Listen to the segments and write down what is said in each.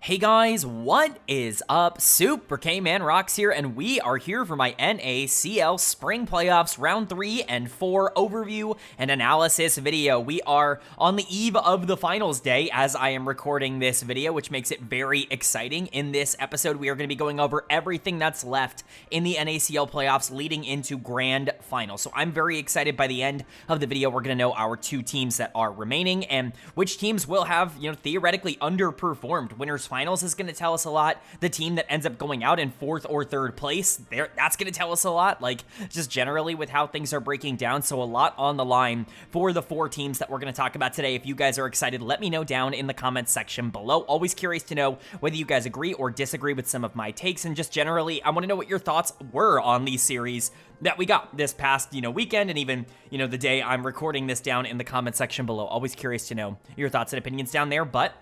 Hey guys, what is up? Super K-Man Rocks here, and we are here for my NACL Spring Playoffs Round 3 and 4 overview and analysis video. We are on the eve of the finals day as I am recording this video, which makes it very exciting. In this episode, we are going to be going over everything that's left in the NACL playoffs leading into grand finals. So I'm very excited. By the end of the video, we're going to know our two teams that are remaining and which teams will have, theoretically underperformed. Winners finals is going to tell us a lot. The team that ends up going out in 4th or 3rd place, that's going to tell us a lot, just generally with how things are breaking down. So a lot on the line for the 4 teams that we're going to talk about today. If you guys are excited, let me know down in the comments section below. Always curious to know whether you guys agree or disagree with some of my takes, and just generally, I want to know what your thoughts were on these series that we got this past, weekend, and even, the day I'm recording this down in the comment section below. Always curious to know your thoughts and opinions down there, but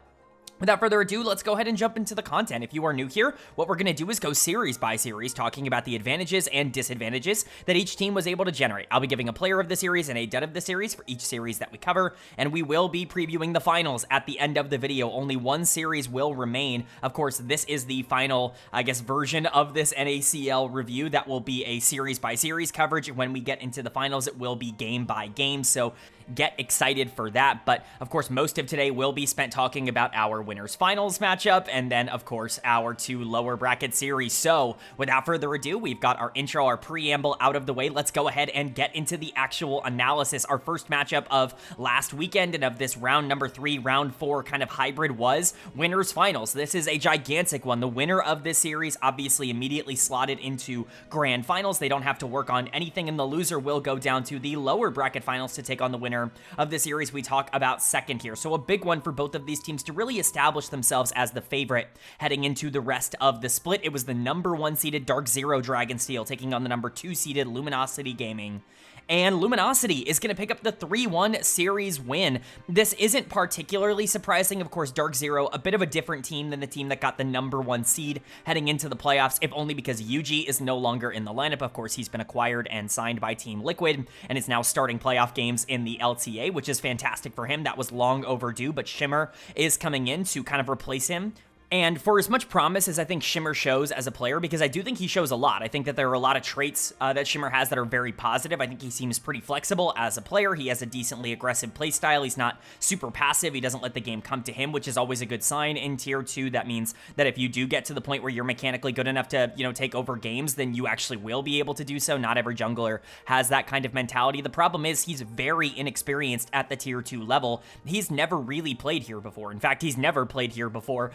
without further ado, let's go ahead and jump into the content. If you are new here, what we're going to do is go series by series, talking about the advantages and disadvantages that each team was able to generate. I'll be giving a player of the series and a dud of the series for each series that we cover, and we will be previewing the finals at the end of the video. Only one series will remain. Of course, this is the final, version of this NACL review. That will be a series by series coverage. When we get into the finals, it will be game by game, so get excited for that. But of course, most of today will be spent talking about our winners finals matchup, and then of course our 2 lower bracket series. So without further ado, we've got our intro, our preamble out of the way. Let's go ahead and get into the actual analysis. Our first matchup of last weekend and of this round number 3, round 4 kind of hybrid was winners finals. This is a gigantic one. The winner of this series obviously immediately slotted into grand finals. They don't have to work on anything, and the loser will go down to the lower bracket finals to take on the winner of the series we talk about second here. So a big one for both of these teams to really establish themselves as the favorite heading into the rest of the split. It was the number 1 seeded DarkZero Dragonsteel taking on the number 2 seeded Luminosity Gaming. And Luminosity is going to pick up the 3-1 series win. This isn't particularly surprising. Of course, DarkZero, a bit of a different team than the team that got the number 1 seed heading into the playoffs, if only because Yuji is no longer in the lineup. Of course, he's been acquired and signed by Team Liquid and is now starting playoff games in the LTA, which is fantastic for him. That was long overdue, but Shimmer is coming in to kind of replace him. And for as much promise as I think Shimmer shows as a player, because I do think he shows a lot, I think that there are a lot of traits that Shimmer has that are very positive. I think he seems pretty flexible as a player. He has a decently aggressive play style. He's not super passive. He doesn't let the game come to him, which is always a good sign in Tier 2. That means that if you do get to the point where you're mechanically good enough to, take over games, then you actually will be able to do so. Not every jungler has that kind of mentality. The problem is he's very inexperienced at the Tier 2 level. He's never really played here before. In fact, he's never played here before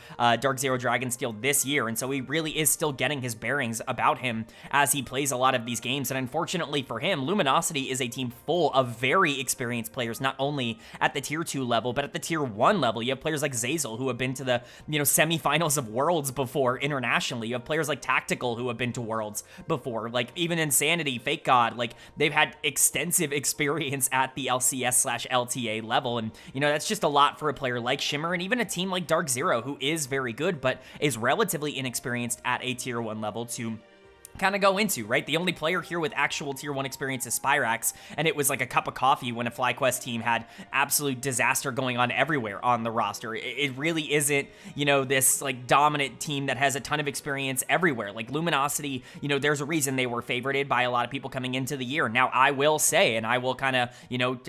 DarkZero Dragonsteel this year, and so he really is still getting his bearings about him as he plays a lot of these games. And unfortunately for him, Luminosity is a team full of very experienced players, not only at the Tier 2 level, but at the Tier 1 level. You have players like Zazel, who have been to the, semifinals of Worlds before internationally. You have players like Tactical, who have been to Worlds before. Even Insanity, Fake God, they've had extensive experience at the LCS/LTA level, and, that's just a lot for a player like Shimmer, and even a team like DarkZero, who is very good, but is relatively inexperienced at a Tier 1 level to kind of go into, right? The only player here with actual Tier 1 experience is Spyrax, and it was like a cup of coffee when a FlyQuest team had absolute disaster going on everywhere on the roster. It really isn't, this dominant team that has a ton of experience everywhere. Luminosity, there's a reason they were favorited by a lot of people coming into the year. Now, I will say, and I will kind of,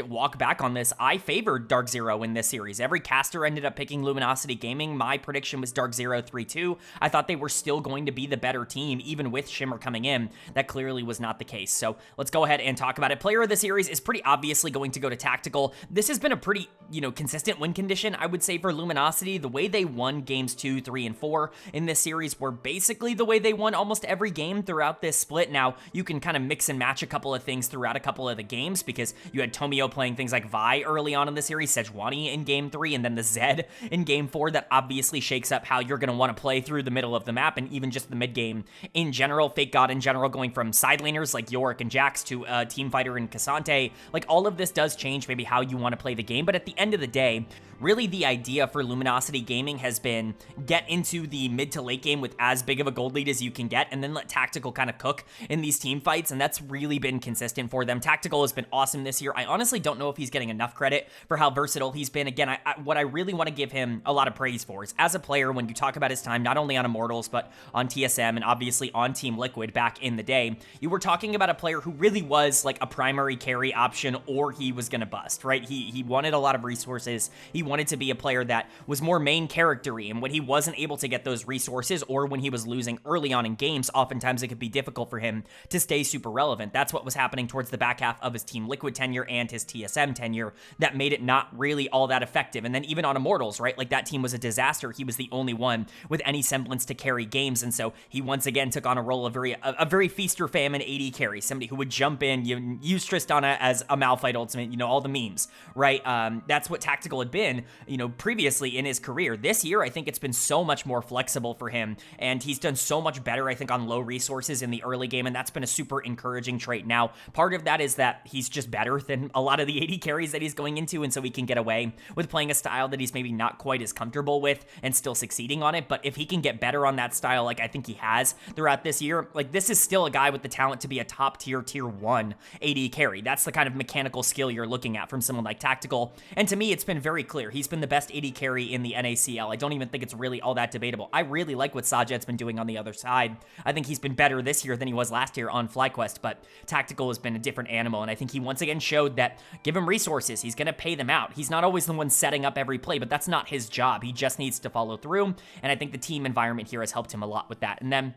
walk back on this, I favored DarkZero in this series. Every caster ended up picking Luminosity Gaming. My prediction was DarkZero 3-2. I thought they were still going to be the better team, even with Shimmer coming in. That clearly was not the case. So let's go ahead and talk about it. Player of the series is pretty obviously going to go to Tactical. This has been a pretty, consistent win condition, I would say, for Luminosity. The way they won games 2, 3, and 4 in this series were basically the way they won almost every game throughout this split. Now, you can kind of mix and match a couple of things throughout a couple of the games, because you had Tomio playing things like Vi early on in the series, Sejuani in game 3, and then the Zed in game 4. That obviously shakes up how you're going to want to play through the middle of the map and even just the mid game in general. Fake Fake God in general, going from side laners like Yorick and Jax to team fighter and Cassante. Like, all of this does change maybe how you want to play the game, but at the end of the day, really the idea for Luminosity Gaming has been get into the mid to late game with as big of a gold lead as you can get, and then let Tactical kind of cook in these team fights, and that's really been consistent for them. Tactical has been awesome this year. I honestly don't know if he's getting enough credit for how versatile he's been. Again, what I really want to give him a lot of praise for is, as a player, when you talk about his time, not only on Immortals, but on TSM, and obviously on Team Liquid back in the day, you were talking about a player who really was like a primary carry option, or he was going to bust, right? He wanted a lot of resources. He wanted to be a player that was more main character-y, and when he wasn't able to get those resources, or when he was losing early on in games, oftentimes it could be difficult for him to stay super relevant. That's what was happening towards the back half of his Team Liquid tenure and his TSM tenure that made it not really all that effective. And then even on Immortals, right? Like, that team was a disaster. He was the only one with any semblance to carry games, and so he once again took on a role of a very feast or famine AD carry, somebody who would jump in, use Tristana as a Malphite ultimate, all the memes, right? That's what Tactical had been, previously in his career. This year, I think it's been so much more flexible for him, and he's done so much better, I think, on low resources in the early game, and that's been a super encouraging trait. Now, part of that is that he's just better than a lot of the AD carries that he's going into, and so he can get away with playing a style that he's maybe not quite as comfortable with and still succeeding on it. But if he can get better on that style, like I think he has throughout this year, like, this is still a guy with the talent to be a top tier 1 AD carry. That's the kind of mechanical skill you're looking at from someone like Tactical, and to me, it's been very clear. He's been the best AD carry in the NACL. I don't even think it's really all that debatable. I really like what Sajet's been doing on the other side. I think he's been better this year than he was last year on FlyQuest, but Tactical has been a different animal, and I think he once again showed that give him resources, he's going to pay them out. He's not always the one setting up every play, but that's not his job. He just needs to follow through, and I think the team environment here has helped him a lot with that. And then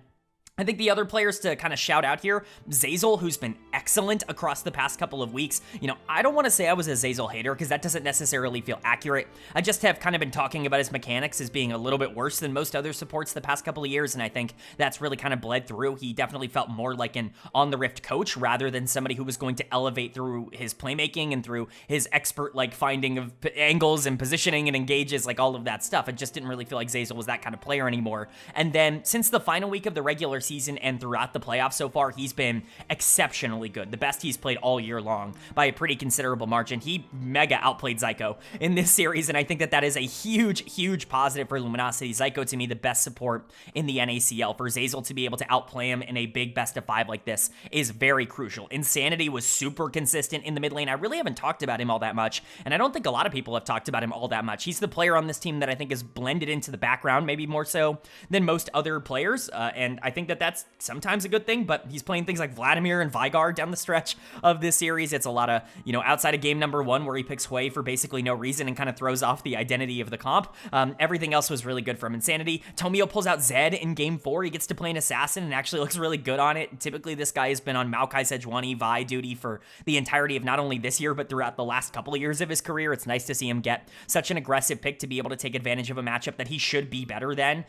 I think the other players to kind of shout out here, Zeyzal, who's been excellent across the past couple of weeks. I don't want to say I was a Zeyzal hater, because that doesn't necessarily feel accurate. I just have kind of been talking about his mechanics as being a little bit worse than most other supports the past couple of years, and I think that's really kind of bled through. He definitely felt more like an on-the-rift coach rather than somebody who was going to elevate through his playmaking and through his expert, like, finding of angles and positioning and engages, like, all of that stuff. It just didn't really feel like Zeyzal was that kind of player anymore. And then, since the final week of the regular season and throughout the playoffs so far, he's been exceptionally good. The best he's played all year long by a pretty considerable margin. He mega outplayed Zyko in this series, and I think that is a huge positive for Luminosity. Zyko, to me, the best support in the NACL. For Zeyzal to be able to outplay him in a big best of 5 like this is very crucial. Insanity was super consistent in the mid lane. I really haven't talked about him all that much, and I don't think a lot of people have talked about him all that much. He's the player on this team that I think is blended into the background, maybe more so than most other players, and I think that that's sometimes a good thing, but he's playing things like Vladimir and Vygar down the stretch of this series. It's a lot of, outside of game number 1 where he picks Hui for basically no reason and kind of throws off the identity of the comp. Everything else was really good from Insanity. Tomio pulls out Zed in game 4. He gets to play an assassin and actually looks really good on it. Typically, this guy has been on Maokai Sejuani Vi duty for the entirety of not only this year, but throughout the last couple of years of his career. It's nice to see him get such an aggressive pick to be able to take advantage of a matchup that he should be better than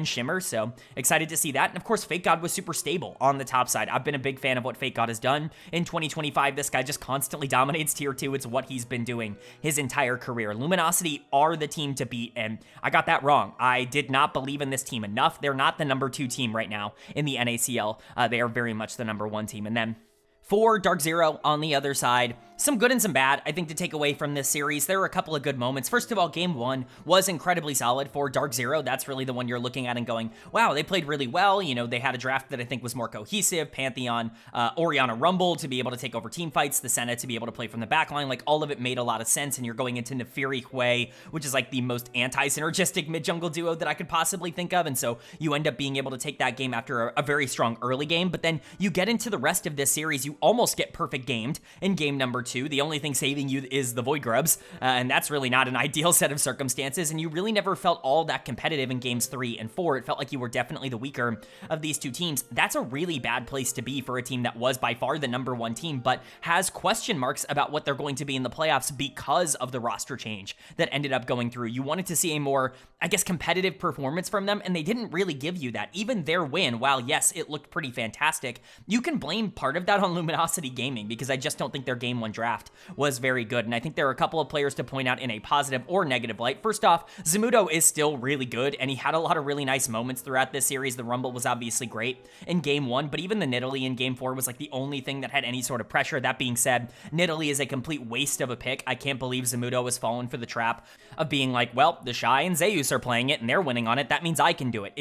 Shimmer. So excited to see that. And of course, Fake God was super stable on the top side. I've been a big fan of what Fake God has done in 2025. This guy just constantly dominates tier 2. It's what he's been doing his entire career. Luminosity are the team to beat, and I got that wrong. I did not believe in this team enough. They're not the number 2 team right now in the NACL. They are very much the number 1 team. And then for DarkZero on the other side, some good and some bad, I think, to take away from this series. There were a couple of good moments. First of all, game 1 was incredibly solid for DarkZero. That's really the one you're looking at and going, wow, they played really well. They had a draft that I think was more cohesive. Pantheon, Orianna Rumble to be able to take over team fights, the Senna to be able to play from the backline. Like, all of it made a lot of sense, and you're going into Nefiri Hui, which is like the most anti-synergistic mid-jungle duo that I could possibly think of, and so you end up being able to take that game after a very strong early game, but then you get into the rest of this series, you almost get perfect gamed in game number 2. The only thing saving you is the Void Grubs, and that's really not an ideal set of circumstances, and you really never felt all that competitive in games 3 and 4. It felt like you were definitely the weaker of these two teams. That's a really bad place to be for a team that was by far the number 1 team, but has question marks about what they're going to be in the playoffs because of the roster change that ended up going through. You wanted to see a more, I guess, competitive performance from them, and they didn't really give you that. Even their win, while yes, it looked pretty fantastic, you can blame part of that on Luminosity Gaming, because I just don't think their game 1 draft was very good. And I think there are a couple of players to point out in a positive or negative light. First off, Zamudo is still really good, and he had a lot of really nice moments throughout this series. The Rumble was obviously great in Game 1, but even the Nidalee in Game 4 was like the only thing that had any sort of pressure. That being said, Nidalee is a complete waste of a pick. I can't believe Zamudo has fallen for the trap of being like, well, the Shy and Zeus are playing it and they're winning on it. That means I can do it.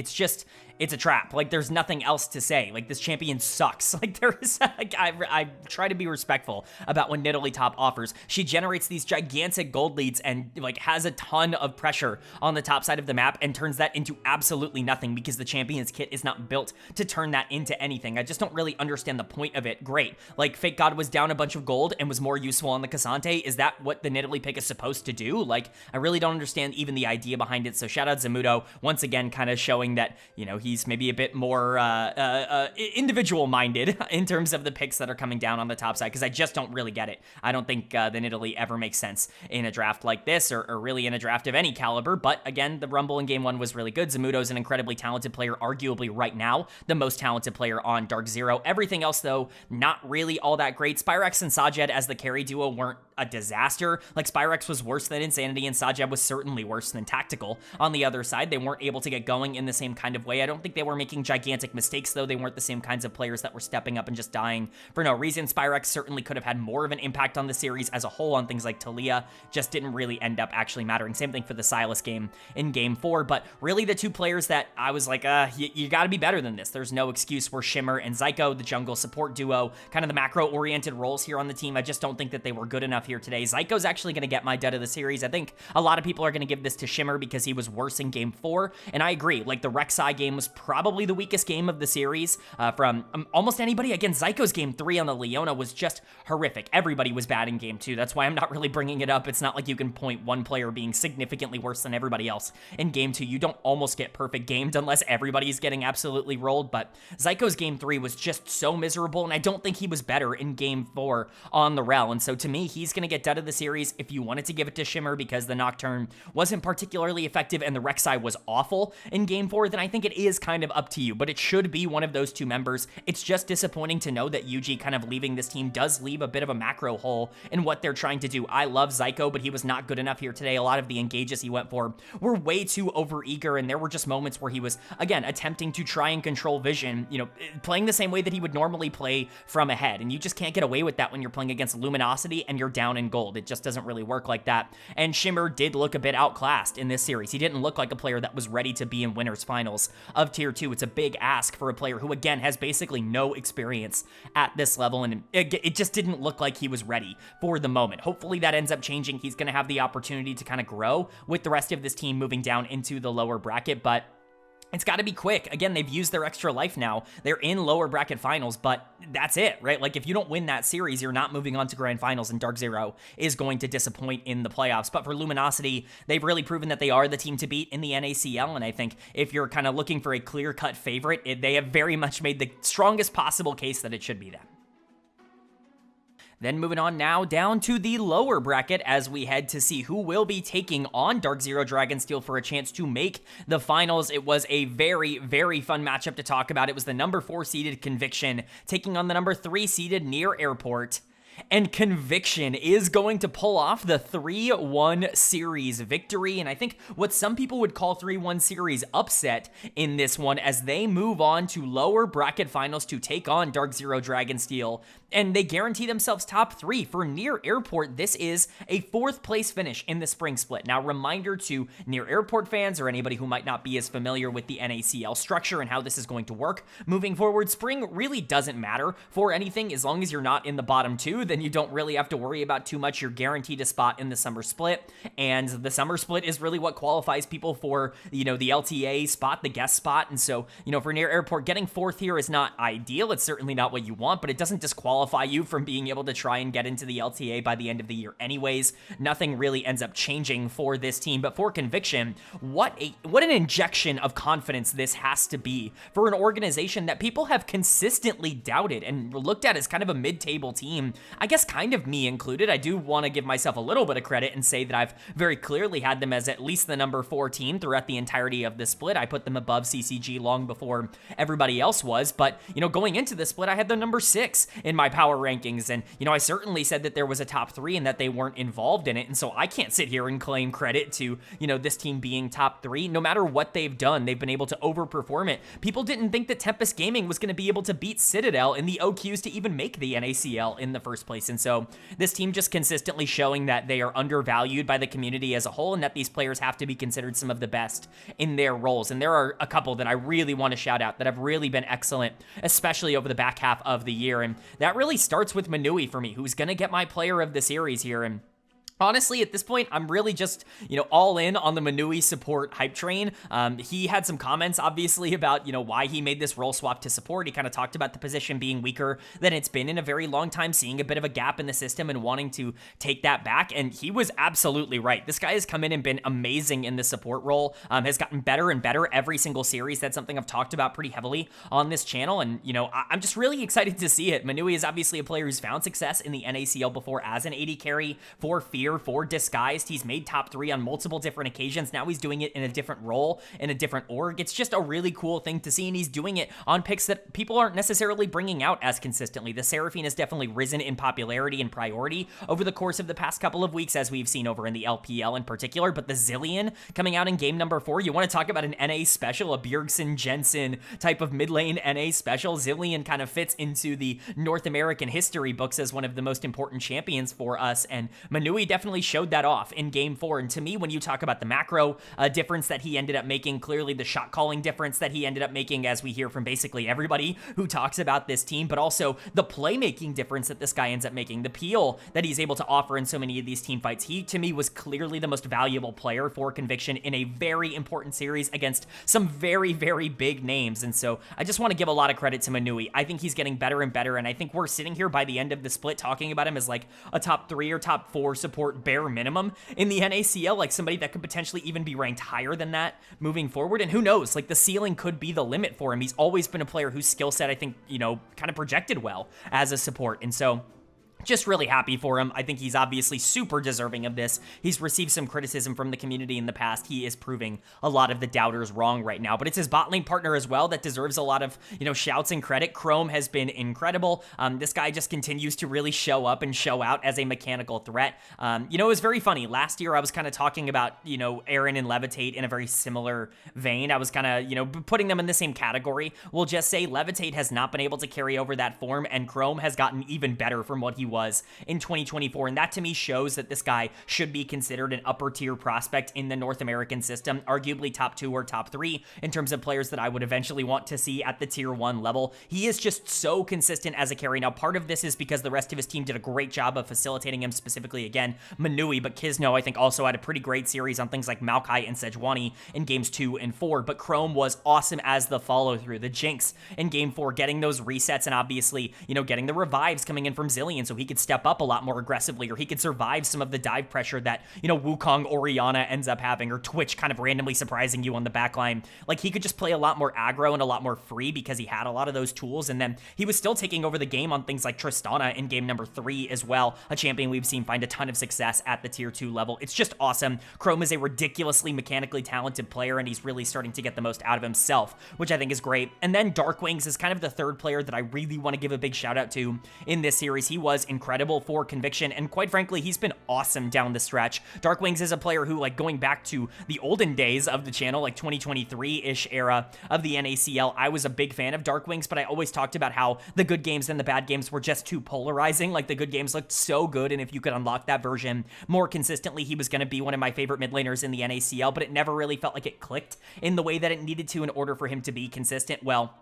It's a trap. Like, there's nothing else to say. Like, this champion sucks. Like, there is, like, I try to be respectful about when Nidalee top offers. She generates these gigantic gold leads and, like, has a ton of pressure on the top side of the map and turns that into absolutely nothing because the champion's kit is not built to turn that into anything. I just don't really understand the point of it. Great. Like, Fake God was down a bunch of gold and was more useful on the Cassante. Is that what the Nidalee pick is supposed to do? Like, I really don't understand even the idea behind it. So shout out Zamudo, once again, kind of showing that, you know, he's maybe a bit more individual-minded in terms of the picks that are coming down on the top side, because I just don't really get it. I don't think the Nidalee ever makes sense in a draft like this, or really in a draft of any caliber, but again, the Rumble in Game 1 was really good. Zamudo's an incredibly talented player, arguably right now, the most talented player on DarkZero. Everything else, though, not really all that great. Spyrex and Sajed as the carry duo weren't a disaster. Like, Spyrex was worse than Insanity, and Sajed was certainly worse than Tactical. On the other side, they weren't able to get going in the same kind of way. I don't think they were making gigantic mistakes, though. They weren't the same kinds of players that were stepping up and just dying for no reason. Spyrex certainly could have had more of an impact on the series as a whole on things like Talia, just didn't really end up actually mattering. Same thing for the Silas game in Game 4, but really the two players that I was like, you gotta be better than this. There's no excuse, were Shimmer and Zyko, the jungle support duo, kind of the macro-oriented roles here on the team. I just don't think that they were good enough here today. Zyko's actually going to get my dud of the series. I think a lot of people are going to give this to Shimmer because he was worse in Game 4, and I agree. Like, the Rek'Sai game was probably the weakest game of the series from almost anybody. Again, Zyko's Game 3 on the Leona was just horrific. Everybody was bad in Game 2. That's why I'm not really bringing it up. It's not like you can point one player being significantly worse than everybody else in Game 2. You don't almost get perfect gamed unless everybody's getting absolutely rolled, but Zyko's Game 3 was just so miserable, and I don't think he was better in Game 4 on the Rel, and so to me, he's going to get dud of the series. If you wanted to give it to Shimmer because the Nocturne wasn't particularly effective and the Rek'Sai was awful in Game 4, then I think it is kind of up to you, but it should be one of those two members. It's just disappointing to know that Yuji kind of leaving this team does leave a bit of a macro hole in what they're trying to do. I love Zyko, but he was not good enough here today. A lot of the engages he went for were way too overeager, and there were just moments where he was, again, attempting to try and control vision, you know, playing the same way that he would normally play from ahead, and you just can't get away with that when you're playing against Luminosity and you're down in gold. It just doesn't really work like that, and Shimmer did look a bit outclassed in this series. He didn't look like a player that was ready to be in winners finals of Tier 2. It's a big ask for a player who, again, has basically no experience at this level, and it just didn't look like he was ready for the moment. Hopefully that ends up changing. He's going to have the opportunity to kind of grow with the rest of this team moving down into the lower bracket, but it's got to be quick. Again, they've used their extra life now. They're in lower bracket finals, but that's it, right? Like, if you don't win that series, you're not moving on to grand finals, and DarkZero is going to disappoint in the playoffs. But for Luminosity, they've really proven that they are the team to beat in the NACL, and I think if you're kind of looking for a clear-cut favorite, they have very much made the strongest possible case that it should be them. Then moving on now down to the lower bracket as we head to see who will be taking on DarkZero Dragonsteel for a chance to make the finals. It was a very, very fun matchup to talk about. It was the number 4 seeded Conviction taking on the number 3 seeded Near Airport. And Conviction is going to pull off the 3-1 series victory, and I think what some people would call 3-1 series upset in this one as they move on to lower bracket finals to take on DarkZero Dragonsteel, and they guarantee themselves top 3. For Near Airport, this is a 4th place finish in the spring split. Now, reminder to Near Airport fans or anybody who might not be as familiar with the NACL structure and how this is going to work moving forward, spring really doesn't matter for anything as long as you're not in the bottom 2. Then you don't really have to worry about too much. You're guaranteed a spot in the summer split, and the summer split is really what qualifies people for, you know, the LTA spot, the guest spot. And so, you know, for Near Airport, getting 4th here is not ideal. It's certainly not what you want, but it doesn't disqualify you from being able to try and get into the LTA by the end of the year anyways. Nothing really ends up changing for this team, but for Conviction, what an injection of confidence this has to be for an organization that people have consistently doubted and looked at as kind of a mid-table team I guess kind of me included. I do want to give myself a little bit of credit and say that I've very clearly had them as at least the number 4 team throughout the entirety of the split. I put them above CCG long before everybody else was, but, going into the split, I had them number 6 in my power rankings, and, I certainly said that there was a top 3 and that they weren't involved in it, and so I can't sit here and claim credit to, this team being top 3. No matter what they've done, they've been able to overperform it. People didn't think that Tempest Gaming was going to be able to beat Citadel in the OQs to even make the NACL in the first place, and so this team just consistently showing that they are undervalued by the community as a whole, and that these players have to be considered some of the best in their roles. And there are a couple that I really want to shout out that have really been excellent, especially over the back half of the year, and that really starts with Manui for me, who's going to get my player of the series here. And honestly, at this point, I'm really just, all in on the Manui support hype train. He had some comments, obviously, about, why he made this role swap to support. He kind of talked about the position being weaker than it's been in a very long time, seeing a bit of a gap in the system and wanting to take that back. And he was absolutely right. This guy has come in and been amazing in the support role, has gotten better and better every single series. That's something I've talked about pretty heavily on this channel. And, I'm just really excited to see it. Manui is obviously a player who's found success in the NACL before as an AD carry for Fear, for Disguised. He's made top 3 on multiple different occasions. Now he's doing it in a different role, in a different org. It's just a really cool thing to see, and he's doing it on picks that people aren't necessarily bringing out as consistently. The Seraphine has definitely risen in popularity and priority over the course of the past couple of weeks, as we've seen over in the LPL in particular, but the Zillion coming out in game number 4, you want to talk about an NA special, a Bjergsen Jensen type of mid lane NA special. Zillion kind of fits into the North American history books as one of the most important champions for us, and Manui definitely showed that off in game 4. And to me, when you talk about the macro difference that he ended up making, clearly the shot calling difference that he ended up making, as we hear from basically everybody who talks about this team, but also the playmaking difference that this guy ends up making, the peel that he's able to offer in so many of these team fights. He, to me, was clearly the most valuable player for Conviction in a very important series against some very, very big names. And so I just want to give a lot of credit to Manui. I think he's getting better and better, and I think we're sitting here by the end of the split talking about him as like a top 3 or top 4 support bare minimum in the NACL, like somebody that could potentially even be ranked higher than that moving forward. And who knows, like the ceiling could be the limit for him. He's always been a player whose skill set, I think, kind of projected well as a support. And so just really happy for him. I think he's obviously super deserving of this. He's received some criticism from the community in the past. He is proving a lot of the doubters wrong right now, but it's his bot lane partner as well that deserves a lot of, shouts and credit. Chrome has been incredible. This guy just continues to really show up and show out as a mechanical threat. It was very funny. Last year, I was kind of talking about, Aaron and Levitate in a very similar vein. I was kind of, putting them in the same category. We'll just say Levitate has not been able to carry over that form, and Chrome has gotten even better from what he was in 2024, and that to me shows that this guy should be considered an upper tier prospect in the North American system, arguably top 2 or top 3 in terms of players that I would eventually want to see at the tier 1 level. He is just so consistent as a carry. Now, part of this is because the rest of his team did a great job of facilitating him, specifically, again, Manui, but Kisno, I think, also had a pretty great series on things like Maokai and Sejuani in games 2 and 4, but Chrome was awesome as the follow-through. The Jinx in game 4, getting those resets, and obviously, getting the revives coming in from Zillion so he could step up a lot more aggressively, or he could survive some of the dive pressure that, Wukong Orianna ends up having, or Twitch kind of randomly surprising you on the backline. Like, he could just play a lot more aggro and a lot more free because he had a lot of those tools, and then he was still taking over the game on things like Tristana in game number 3 as well, a champion we've seen find a ton of success at the tier 2 level. It's just awesome. Chrome is a ridiculously mechanically talented player, and he's really starting to get the most out of himself, which I think is great. And then Darkwings is kind of the third player that I really want to give a big shout out to in this series. He was incredible for Conviction, and quite frankly, he's been awesome down the stretch. Darkwings is a player who, like, going back to the olden days of the channel, like 2023-ish era of the NACL, I was a big fan of Darkwings, but I always talked about how the good games and the bad games were just too polarizing. Like, the good games looked so good, and if you could unlock that version more consistently, he was going to be one of my favorite mid laners in the NACL, but it never really felt like it clicked in the way that it needed to in order for him to be consistent. Well,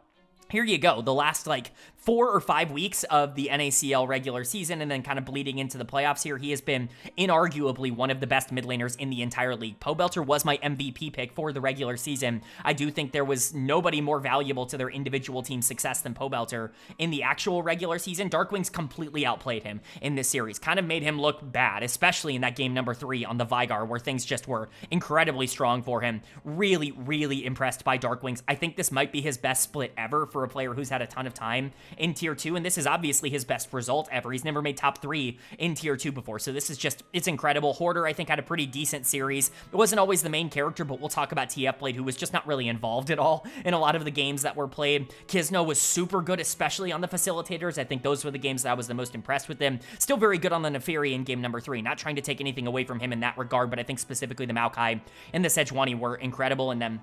here you go. The last 4 or 5 weeks of the NACL regular season, and then kind of bleeding into the playoffs here, he has been inarguably one of the best mid laners in the entire league. Pobelter was my MVP pick for the regular season. I do think there was nobody more valuable to their individual team success than Pobelter in the actual regular season. Darkwings completely outplayed him in this series, kind of made him look bad, especially in that game number 3 on the Vigar, where things just were incredibly strong for him. Really, really impressed by Darkwings. I think this might be his best split ever for for a player who's had a ton of time in Tier 2, and this is obviously his best result ever. He's never made top 3 in Tier 2 before, so this is just, it's incredible. Hoarder, I think, had a pretty decent series. It wasn't always the main character, but we'll talk about TF Blade, who was just not really involved at all in a lot of the games that were played. Kisno was super good, especially on the facilitators. I think those were the games that I was the most impressed with them. Still very good on the Neferi in game number 3. Not trying to take anything away from him in that regard, but I think specifically the Maokai and the Sejuani were incredible, and then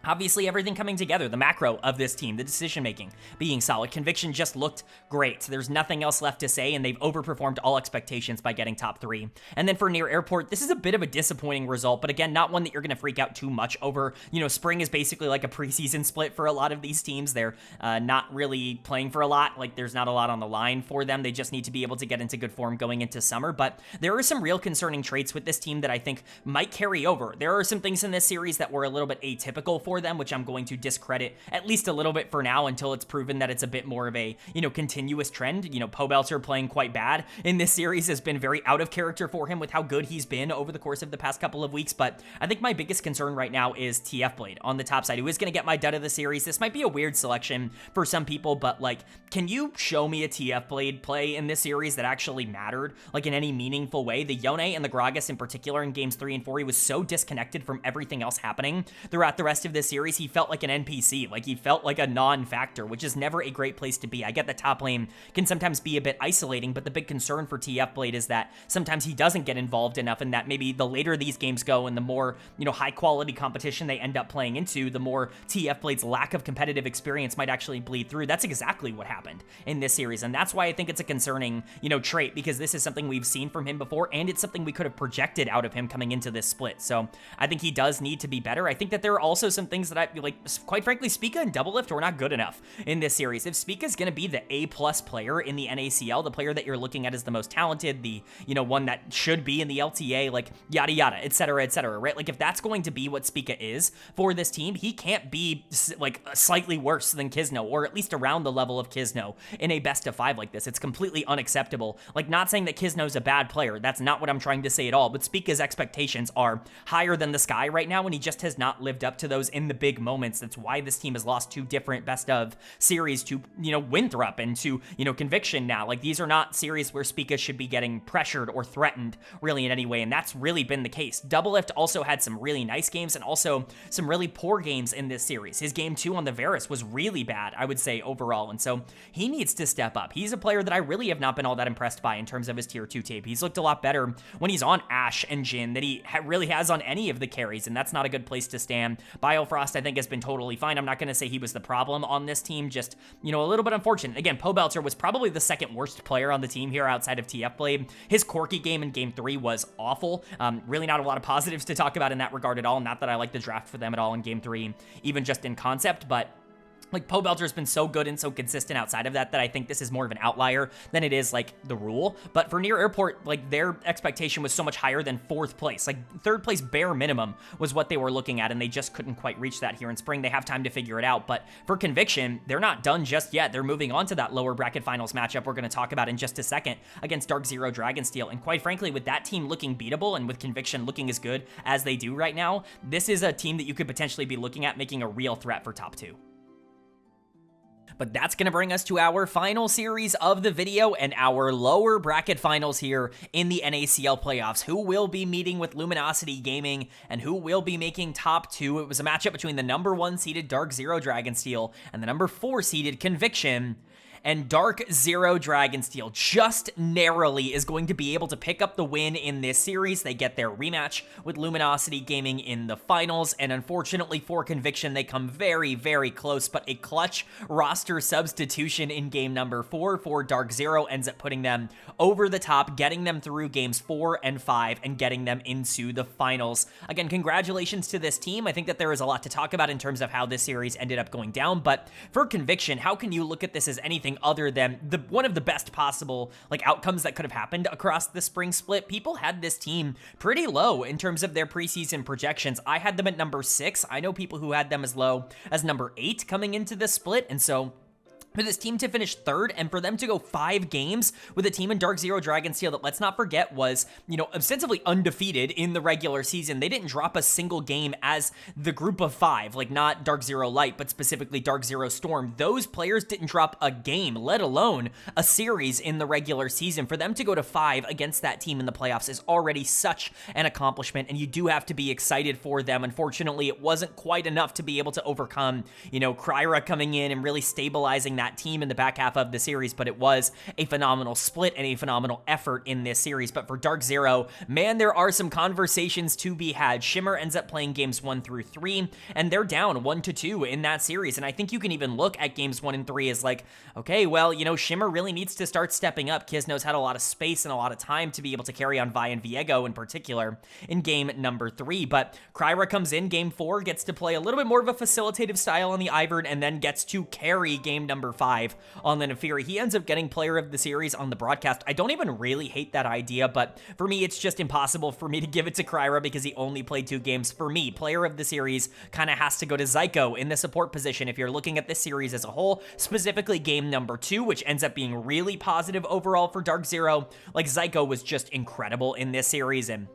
obviously, everything coming together, the macro of this team, the decision-making being solid. Conviction just looked great. There's nothing else left to say, and they've overperformed all expectations by getting top 3. And then for Near Airport, this is a bit of a disappointing result, but again, not one that you're going to freak out too much over. You know, spring is basically like a preseason split for a lot of these teams. They're not really playing for a lot. Like, there's not a lot on the line for them. They just need to be able to get into good form going into summer, but there are some real concerning traits with this team that I think might carry over. There are some things in this series that were a little bit atypical for them, which I'm going to discredit at least a little bit for now until it's proven that it's a bit more of a, you know, continuous trend. You know, Pobelter playing quite bad in this series has been very out of character for him with how good he's been over the course of the past couple of weeks, but I think my biggest concern right now is TF Blade on the top side, who is going to get my dud of the series. This might be a weird selection for some people, but like, can you show me a TF Blade play in this series that actually mattered, like in any meaningful way? The Yone and the Gragas in particular in games 3 and 4, he was so disconnected from everything else happening throughout the rest of this series. He felt like an NPC, like he felt like a non-factor, which is never a great place to be. I get that top lane can sometimes be a bit isolating, but the big concern for TF Blade is that sometimes he doesn't get involved enough, and that maybe the later these games go and the more, you know, high-quality competition they end up playing into, the more TF Blade's lack of competitive experience might actually bleed through. That's exactly what happened in this series, and that's why I think it's a concerning, you know, trait, because this is something we've seen from him before, and it's something we could have projected out of him coming into this split. So I think he does need to be better. I think that there are also some things that I like, quite frankly, Spica and Double Lift were not good enough in this series. If Spica's going to be the A+ player in the NACL, the player that you're looking at as the most talented, the, you know, one that should be in the LTA, like yada yada, etc., right? Like, if that's going to be what Spica is for this team, he can't be like slightly worse than Kisno, or at least around the level of Kisno in a best of 5 like this. It's completely unacceptable. Like, not saying that Kisno's a bad player. That's not what I'm trying to say at all, but Spica's expectations are higher than the sky right now, and he just has not lived up to those in the big moments. That's why this team has lost 2 different best of series to, you know, Winthrop and to, you know, Conviction now. Like, these are not series where Spica should be getting pressured or threatened really in any way, and that's really been the case. Double Lift also had some really nice games and also some really poor games in this series. His game 2 on the Varus was really bad, I would say, overall, and so he needs to step up. He's a player that I really have not been all that impressed by in terms of his tier 2 tape. He's looked a lot better when he's on Ashe and Jhin than he really has on any of the carries, and that's not a good place to stand. Biofrost, I think, has been totally fine. I'm not going to say he was the problem on this team, just, you know, a little bit unfortunate. Again, Pobelter was probably the second worst player on the team here outside of TF Blade. His Corki game in game 3 was awful. Really not a lot of positives to talk about in that regard at all. Not that I like the draft for them at all in game 3, even just in concept, but like, Pobelter's been so good and so consistent outside of that that I think this is more of an outlier than it is, like, the rule. But for Near Airport, like, their expectation was so much higher than 4th place. Like, 3rd place bare minimum was what they were looking at, and they just couldn't quite reach that here in spring. They have time to figure it out. But for Conviction, they're not done just yet. They're moving on to that lower bracket finals matchup we're going to talk about in just a second against DarkZero Dragonsteel. And quite frankly, with that team looking beatable and with Conviction looking as good as they do right now, this is a team that you could potentially be looking at making a real threat for top 2. But that's going to bring us to our final series of the video and our lower bracket finals here in the NACL playoffs. Who will be meeting with Luminosity Gaming and who will be making top 2? It was a matchup between the number 1 seeded DarkZero Dragonsteel and the number 4 seeded Conviction. And DarkZero Dragonsteel just narrowly is going to be able to pick up the win in this series. They get their rematch with Luminosity Gaming in the finals, and unfortunately for Conviction, they come very, very close, but a clutch roster substitution in game number 4 for DarkZero ends up putting them over the top, getting them through games 4 and 5, and getting them into the finals. Again, congratulations to this team. I think that there is a lot to talk about in terms of how this series ended up going down, but for Conviction, how can you look at this as anything other than one of the best possible like outcomes that could have happened across the spring split? People had this team pretty low in terms of their preseason projections. I had them at number 6. I know people who had them as low as number 8 coming into this split, and so for this team to finish third and for them to go 5 games with a team in DarkZero Dragonsteel that, let's not forget, was, ostensibly undefeated in the regular season. They didn't drop a single game as the group of 5, like not DarkZero Light, but specifically DarkZero Storm. Those players didn't drop a game, let alone a series in the regular season. For them to go to 5 against that team in the playoffs is already such an accomplishment, and you do have to be excited for them. Unfortunately, it wasn't quite enough to be able to overcome, Kryra coming in and really stabilizing that team in the back half of the series, but it was a phenomenal split and a phenomenal effort in this series. But for DarkZero, man, there are some conversations to be had. Shimmer ends up playing games 1 through 3, and they're down 1-2 in that series. And I think you can even look at games 1 and 3 as like, okay, well, Shimmer really needs to start stepping up. Kizno's had a lot of space and a lot of time to be able to carry on Vi and Viego in particular in game number 3. But Kryra comes in game 4, gets to play a little bit more of a facilitative style on the Ivern, and then gets to carry game number 5 on the Naafiri. He ends up getting player of the series on the broadcast. I don't even really hate that idea, but for me, it's just impossible for me to give it to Kryra because he only played 2 games. For me, player of the series kind of has to go to Zyko in the support position if you're looking at this series as a whole, specifically game number 2, which ends up being really positive overall for DarkZero. Like, Zyko was just incredible in this series, and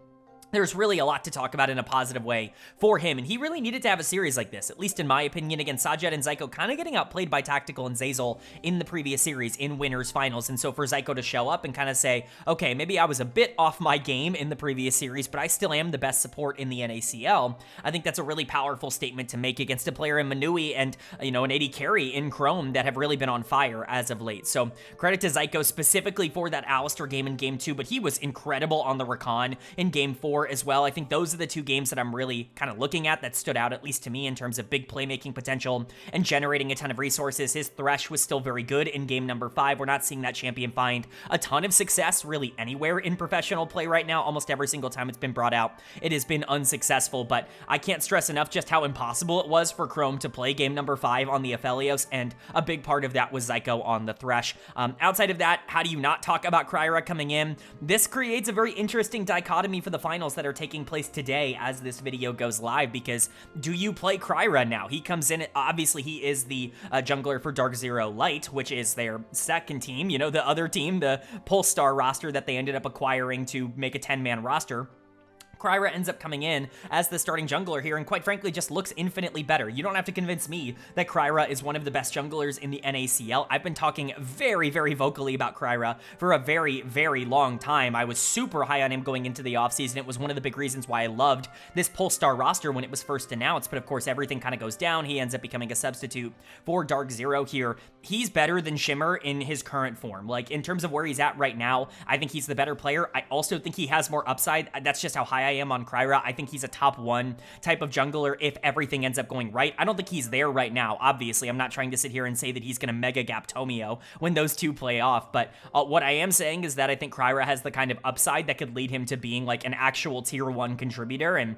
there's really a lot to talk about in a positive way for him, and he really needed to have a series like this, at least in my opinion, against Sajed and Zyko kind of getting outplayed by Tactical and Zeyzal in the previous series in winners finals. And so for Zyko to show up and kind of say, okay, maybe I was a bit off my game in the previous series, but I still am the best support in the NACL, I think that's a really powerful statement to make against a player in Manui and, an AD carry in Chrome that have really been on fire as of late. So credit to Zyko specifically for that Alistar game in game 2, but he was incredible on the Rakan in game 4 as well. I think those are the 2 games that I'm really kind of looking at that stood out, at least to me, in terms of big playmaking potential and generating a ton of resources. His Thresh was still very good in game number 5. We're not seeing that champion find a ton of success really anywhere in professional play right now. Almost every single time it's been brought out, it has been unsuccessful, but I can't stress enough just how impossible it was for Chrome to play game number 5 on the Aphelios, and a big part of that was Zyko on the Thresh. Outside of that, how do you not talk about Kryra coming in? This creates a very interesting dichotomy for the finals that are taking place today as this video goes live, because do you play Kryra now? He comes in, obviously he is the jungler for DarkZero Light, which is their second team, the other team, the Polestar roster that they ended up acquiring to make a 10-man roster. Kryra ends up coming in as the starting jungler here, and quite frankly just looks infinitely better. You don't have to convince me that Kryra is one of the best junglers in the NACL. I've been talking very, very vocally about Kryra for a very, very long time. I was super high on him going into the offseason. It was one of the big reasons why I loved this Polestar roster when it was first announced, but of course everything kind of goes down. He ends up becoming a substitute for DarkZero here. He's better than Shimmer in his current form. Like, in terms of where he's at right now, I think he's the better player. I also think he has more upside. That's just how high I am on Kryra. I think he's a top 1 type of jungler if everything ends up going right. I don't think he's there right now. Obviously, I'm not trying to sit here and say that he's going to mega gap Tomio when those 2 play off, but what I am saying is that I think Kryra has the kind of upside that could lead him to being like an actual tier 1 contributor, and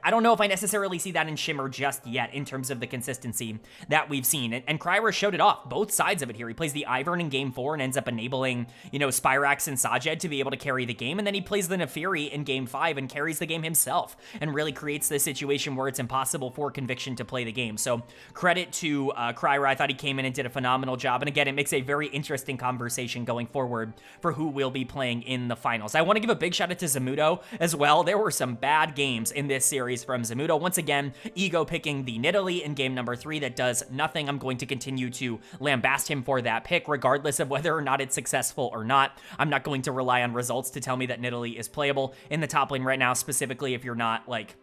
I don't know if I necessarily see that in Shimmer just yet in terms of the consistency that we've seen, and Kryra showed it off, both sides of it here. He plays the Ivern in game 4 and ends up enabling, Spyrax and Sajed to be able to carry the game, and then he plays the Naafiri in game 5 and carries the game himself and really creates this situation where it's impossible for Conviction to play the game. So credit to Kryra. I thought he came in and did a phenomenal job, and again, it makes a very interesting conversation going forward for who will be playing in the finals. I want to give a big shout out to Zamudo as well. There were some bad games in this series from Zamudo. Once again, ego picking the Nidalee in game number 3 that does nothing. I'm going to continue to lambast him for that pick regardless of whether or not it's successful or not. I'm not going to rely on results to tell me that Nidalee is playable in the top lane right now, specifically if you're not like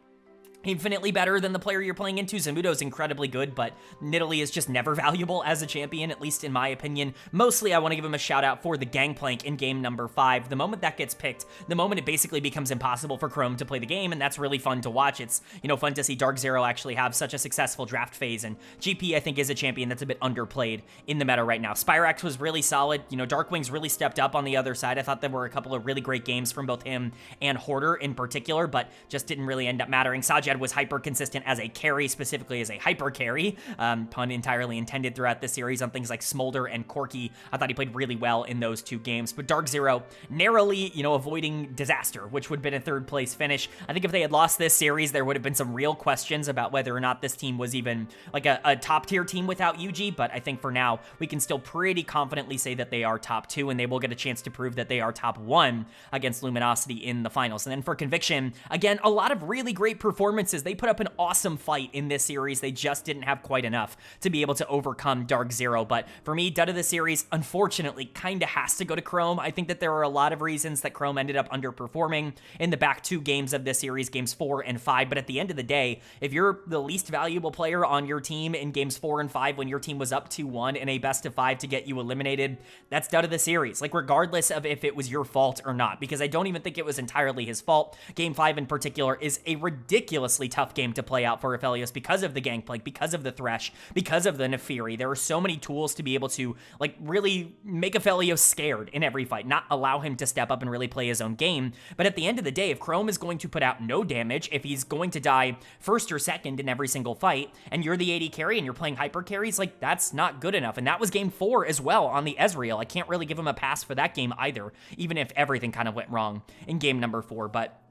infinitely better than the player you're playing into. Zamudo's incredibly good, but Nidalee is just never valuable as a champion, at least in my opinion. Mostly, I want to give him a shout out for the Gangplank in game number 5. The moment that gets picked, the moment it basically becomes impossible for Chrome to play the game, and that's really fun to watch. It's, fun to see DarkZero actually have such a successful draft phase, and GP, I think, is a champion that's a bit underplayed in the meta right now. Spyrax was really solid. Darkwing's really stepped up on the other side. I thought there were a couple of really great games from both him and Hoarder in particular, but just didn't really end up mattering. Sajed Jed was hyper consistent as a carry, specifically as a hyper carry, pun entirely intended, throughout this series on things like Smolder and Corki. I thought he played really well in those 2 games, but DarkZero narrowly, avoiding disaster, which would have been a 3rd place finish. I think if they had lost this series, there would have been some real questions about whether or not this team was even like a top tier team without UG, but I think for now, we can still pretty confidently say that they are top 2, and they will get a chance to prove that they are top 1 against Luminosity in the finals. And then for Conviction, again, a lot of really great performances. They put up an awesome fight in this series. They just didn't have quite enough to be able to overcome DarkZero. But for me, dud of the series, unfortunately, kind of has to go to Chrome. I think that there are a lot of reasons that Chrome ended up underperforming in the back 2 games of this series, games 4 and 5. But at the end of the day, if you're the least valuable player on your team in games 4 and 5 when your team was up 2-1 in a best of 5 to get you eliminated, that's dud of the series. Like, regardless of if it was your fault or not, because I don't even think it was entirely his fault. Game 5 in particular is a ridiculously tough game to play out for Aphelios because of the Gangplank, because of the Thresh, because of the Nefiri. There are so many tools to be able to, like, really make Aphelios scared in every fight, not allow him to step up and really play his own game. But at the end of the day, if Chrome is going to put out no damage, if he's going to die 1st or 2nd in every single fight, and you're the AD carry and you're playing hyper carries, like, that's not good enough. And that was game 4 as well on the Ezreal. I can't really give him a pass for that game either, even if everything kind of went wrong in game number 4. But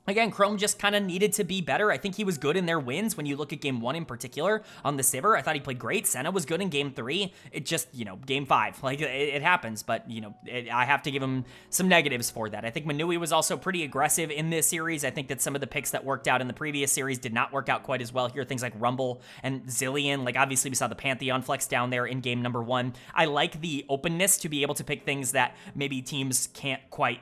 again, Chrome just kind of needed to be better. I think he was good in their wins. When you look at game 1 in particular on the Sivir, I thought he played great. Senna was good in game 3. It just, game 5, like, it happens. But, I have to give him some negatives for that. I think Manui was also pretty aggressive in this series. I think that some of the picks that worked out in the previous series did not work out quite as well here. Things like Rumble and Zillion. Like, obviously, we saw the Pantheon flex down there in game number 1. I like the openness to be able to pick things that maybe teams can't quite,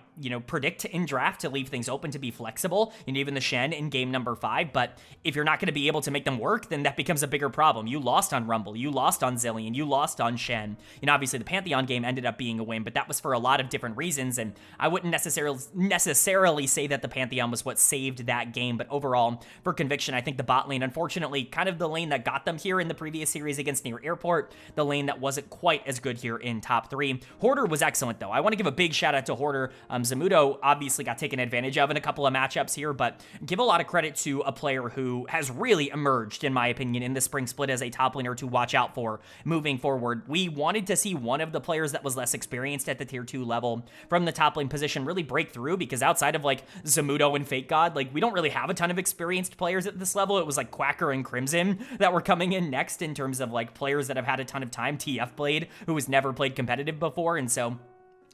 predict in draft, to leave things open, to be flexible, and even the Shen in game number 5. But if you're not going to be able to make them work, then that becomes a bigger problem. You lost on Rumble, you lost on Zillion, you lost on Shen. Obviously the Pantheon game ended up being a win, but that was for a lot of different reasons, and I wouldn't necessarily say that the Pantheon was what saved that game. But overall, for Conviction, I think the bot lane, unfortunately, kind of the lane that got them here in the previous series against Near Airport, the lane that wasn't quite as good here in top 3. Hoarder was excellent, though. I want to give a big shout out to Hoarder. Zamudo obviously got taken advantage of in a couple of matchups here, but give a lot of credit to a player who has really emerged, in my opinion, in the spring split as a top laner to watch out for moving forward. We wanted to see one of the players that was less experienced at the tier 2 level from the top lane position really break through, because outside of like Zamudo and Fake God, like, we don't really have a ton of experienced players at this level. It was like Quacker and Crimson that were coming in next in terms of like players that have had a ton of time. TF played, who has never played competitive before, and so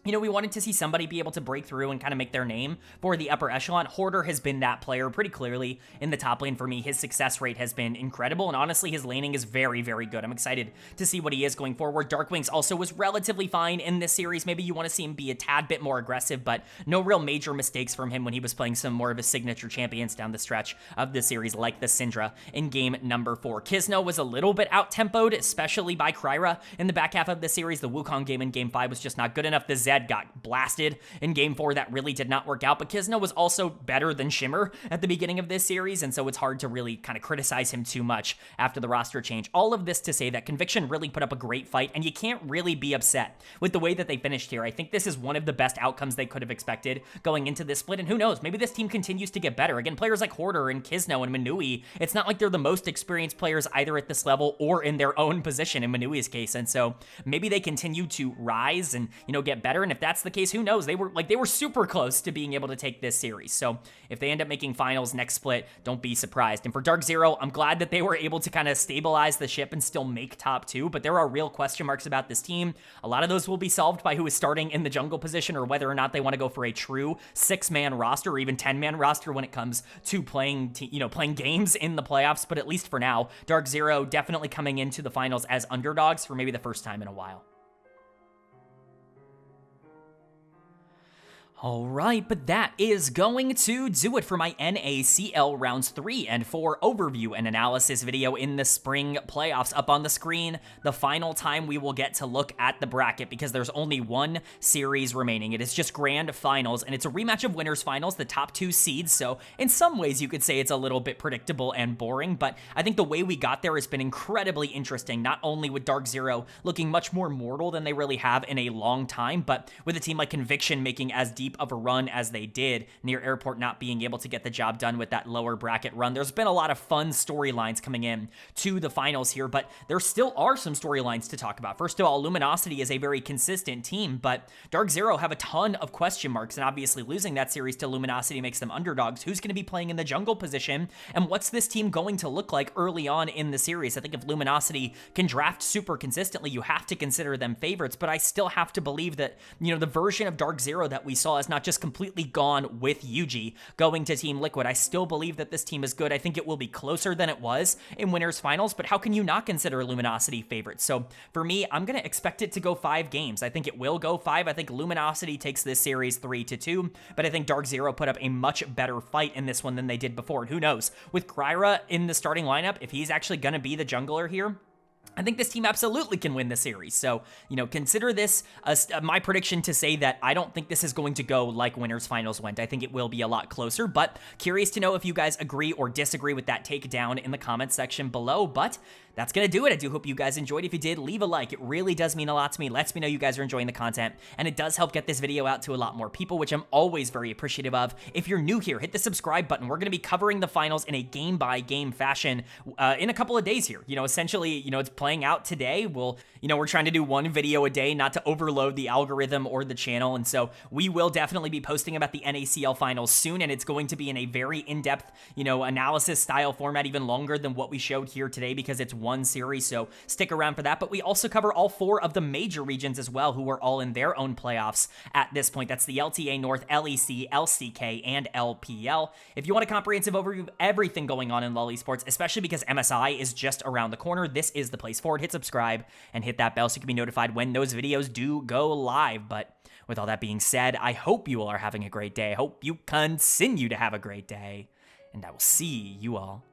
we wanted to see somebody be able to break through and kind of make their name for the upper echelon. Hoarder has been that player pretty clearly in the top lane for me. His success rate has been incredible, and honestly, his laning is very, very good. I'm excited to see what he is going forward. Darkwings also was relatively fine in this series. Maybe you want to see him be a tad bit more aggressive, but no real major mistakes from him when he was playing some more of his signature champions down the stretch of the series, like the Syndra in game number 4. Kisno was a little bit out-tempoed, especially by Kryra in the back half of the series. The Wukong game in game 5 was just not good enough. The Zed got blasted in game 4. That really did not work out, but Kisno was also better than Shimmer at the beginning of this series, and so it's hard to really kind of criticize him too much after the roster change. All of this to say that Conviction really put up a great fight, and you can't really be upset with the way that they finished here. I think this is one of the best outcomes they could have expected going into this split, and who knows, maybe this team continues to get better. Again, players like Hoarder and Kisno and Manui, it's not like they're the most experienced players either at this level or in their own position in Manui's case, and so maybe they continue to rise and, get better, and if that's the case, who knows? They were super close to being able to take this series. So if they end up making finals next split, don't be surprised. And for DarkZero, I'm glad that they were able to kind of stabilize the ship and still make top 2, but there are real question marks about this team. A lot of those will be solved by who is starting in the jungle position, or whether or not they want to go for a true 6-man roster or even 10-man roster when it comes to playing games in the playoffs. But at least for now, DarkZero definitely coming into the finals as underdogs for maybe the first time in a while. All right, but that is going to do it for my NACL rounds 3 and 4 overview and analysis video in the spring playoffs. Up on the screen, the final time we will get to look at the bracket, because there's only one series remaining. It is just grand finals, and it's a rematch of winners finals, the top 2 seeds. So in some ways, you could say it's a little bit predictable and boring, but I think the way we got there has been incredibly interesting, not only with DarkZero looking much more mortal than they really have in a long time, but with a team like Conviction making as deep deep of a run as they did near Airport, not being able to get the job done with that lower bracket run. There's been a lot of fun storylines coming in to the finals here, but there still are some storylines to talk about. First of all, Luminosity is a very consistent team, but DarkZero have a ton of question marks, and obviously losing that series to Luminosity makes them underdogs. Who's going to be playing in the jungle position, and what's this team going to look like early on in the series? I think if Luminosity can draft super consistently, you have to consider them favorites, but I still have to believe that, the version of DarkZero that we saw is not just completely gone with Yuji going to Team Liquid. I still believe that this team is good. I think it will be closer than it was in Winners Finals, but how can you not consider Luminosity favorites? So for me, I'm going to expect it to go 5 games. I think it will go 5. I think Luminosity takes this series 3-2, but I think DarkZero put up a much better fight in this one than they did before. And who knows, with Kryra in the starting lineup, if he's actually going to be the jungler here, I think this team absolutely can win the series. So, consider this my prediction to say that I don't think this is going to go like Winners Finals went. I think it will be a lot closer, but curious to know if you guys agree or disagree with that take down in the comments section below. But that's going to do it. I do hope you guys enjoyed. If you did, leave a like. It really does mean a lot to me. Lets me know you guys are enjoying the content, and it does help get this video out to a lot more people, which I'm always very appreciative of. If you're new here, hit the subscribe button. We're going to be covering the finals in a game-by-game fashion in a couple of days here. Essentially, it's playing out today. We're trying to do one video a day, not to overload the algorithm or the channel, and so we will definitely be posting about the NACL finals soon, and it's going to be in a very in-depth, analysis style format, even longer than what we showed here today because it's one series, so stick around for that. But we also cover all 4 of the major regions as well, who are all in their own playoffs at this point. That's the LTA North, LEC, LCK, and LPL. If you want a comprehensive overview of everything going on in LoL Esports, especially because MSI is just around the corner, this is the place for it. Hit subscribe and hit that bell so you can be notified when those videos do go live. But with all that being said, I hope you all are having a great day. I hope you continue to have a great day, and I will see you all